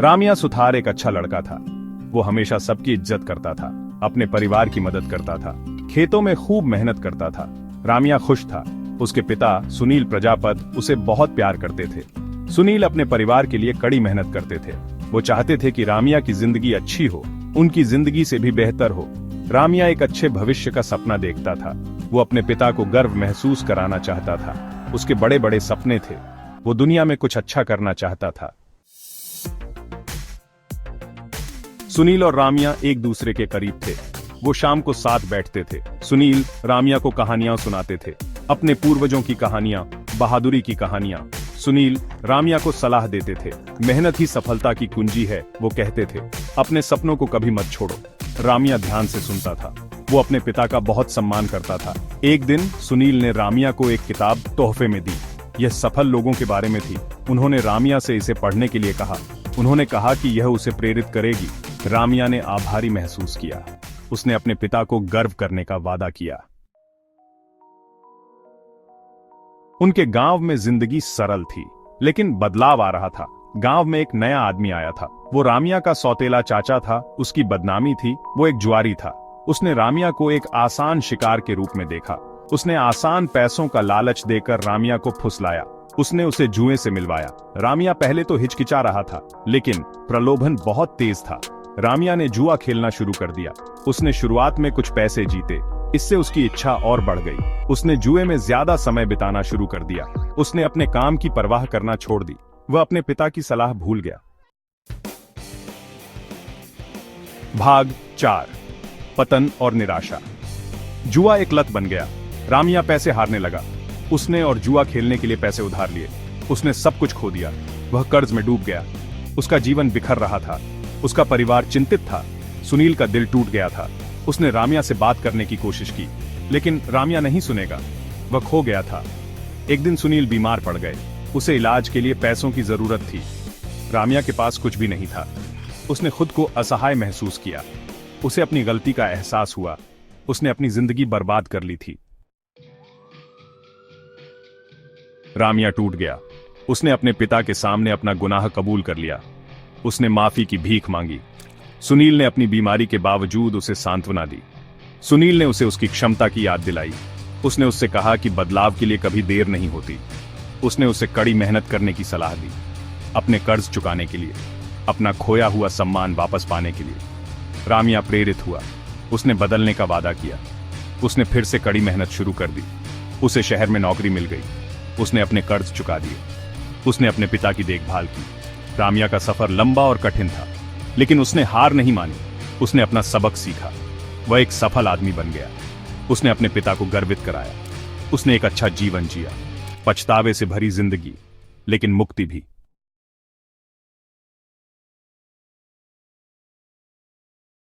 रामिया सुथार एक अच्छा लड़का था। वो हमेशा सबकी इज्जत करता था, अपने परिवार की मदद करता था, खेतों में खूब मेहनत करता था। रामिया खुश था। उसके पिता सुनील प्रजापत उसे बहुत प्यार करते थे। सुनील अपने परिवार के लिए कड़ी मेहनत करते थे। वो चाहते थे कि रामिया की जिंदगी अच्छी हो, उनकी जिंदगी से भी बेहतर हो। रामिया एक अच्छे भविष्य का सपना देखता था। वो अपने पिता को गर्व महसूस कराना चाहता था। उसके बड़े बड़े सपने थे। वो दुनिया में कुछ अच्छा करना चाहता था। सुनील और रामिया एक दूसरे के करीब थे। वो शाम को साथ बैठते थे। सुनील रामिया को कहानियां सुनाते थे, अपने पूर्वजों की कहानियां, बहादुरी की कहानियां। सुनील रामिया को सलाह देते थे, मेहनत ही सफलता की कुंजी है। वो कहते थे, अपने सपनों को कभी मत छोड़ो। रामिया ध्यान से सुनता था। वो अपने पिता का बहुत सम्मान करता था। एक दिन सुनील ने रामिया को एक किताब तोहफे में दी। यह सफल लोगों के बारे में थी। उन्होंने रामिया से इसे पढ़ने के लिए कहा। उन्होंने कहा कि यह उसे प्रेरित करेगी। रामिया ने आभारी महसूस किया। उसने अपने पिता को गर्व करने का वादा किया। उनके गांव में जिंदगी सरल थी, लेकिन बदलाव आ रहा था। गांव में एक नया आदमी आया था। वो रामिया का सौतेला चाचा था। उसकी बदनामी थी, वो एक जुआरी था। उसने रामिया को एक आसान शिकार के रूप में देखा। उसने आसान पैसों का लालच देकर रामिया को फुसलाया। उसने उसे जुए से मिलवाया। रामिया पहले तो हिचकिचा रहा था, लेकिन प्रलोभन बहुत तेज था। रामिया ने जुआ खेलना शुरू कर दिया। उसने शुरुआत में कुछ पैसे जीते। इससे उसकी इच्छा और बढ़ गई। उसने जुए में ज्यादा समय बिताना शुरू कर दिया। उसने अपने काम की परवाह करना छोड़ दी। वह अपने पिता की सलाह भूल गया। भाग 4, पतन और निराशा। जुआ एक लत बन गया। रामिया पैसे हारने लगा। उसने और जुआ खेलने के लिए पैसे उधार लिए। उसने सब कुछ खो दिया। वह कर्ज में डूब गया। उसका जीवन बिखर रहा था। उसका परिवार चिंतित था। सुनील का दिल टूट गया था। उसने रामिया से बात करने की कोशिश की, लेकिन रामिया नहीं सुनेगा। वह खो गया था। एक दिन सुनील बीमार पड़ गए। उसे इलाज के लिए पैसों की जरूरत थी। रामिया के पास कुछ भी नहीं था। उसने खुद को असहाय महसूस किया। उसे अपनी गलती का एहसास हुआ। उसने अपनी जिंदगी बर्बाद कर ली थी। रामिया टूट गया। उसने अपने पिता के सामने अपना गुनाह कबूल कर लिया। उसने माफी की भीख मांगी। सुनील ने अपनी बीमारी के बावजूद उसे सांत्वना दी। सुनील ने उसे उसकी क्षमता की याद दिलाई। उसने उससे कहा कि बदलाव के लिए कभी देर नहीं होती। उसने उसे कड़ी मेहनत करने की सलाह दी, अपने कर्ज चुकाने के लिए, अपना खोया हुआ सम्मान वापस पाने के लिए। रामिया प्रेरित हुआ। उसने बदलने का वादा किया। उसने फिर से कड़ी मेहनत शुरू कर दी। उसे शहर में नौकरी मिल गई। उसने अपने कर्ज चुका दिए। उसने अपने पिता की देखभाल की। रामिया का सफर लंबा और कठिन था, लेकिन उसने हार नहीं मानी। उसने अपना सबक सीखा। वह एक सफल आदमी बन गया। उसने अपने पिता को गर्वित कराया। उसने एक अच्छा जीवन जिया, पछतावे से भरी जिंदगी, लेकिन मुक्ति भी।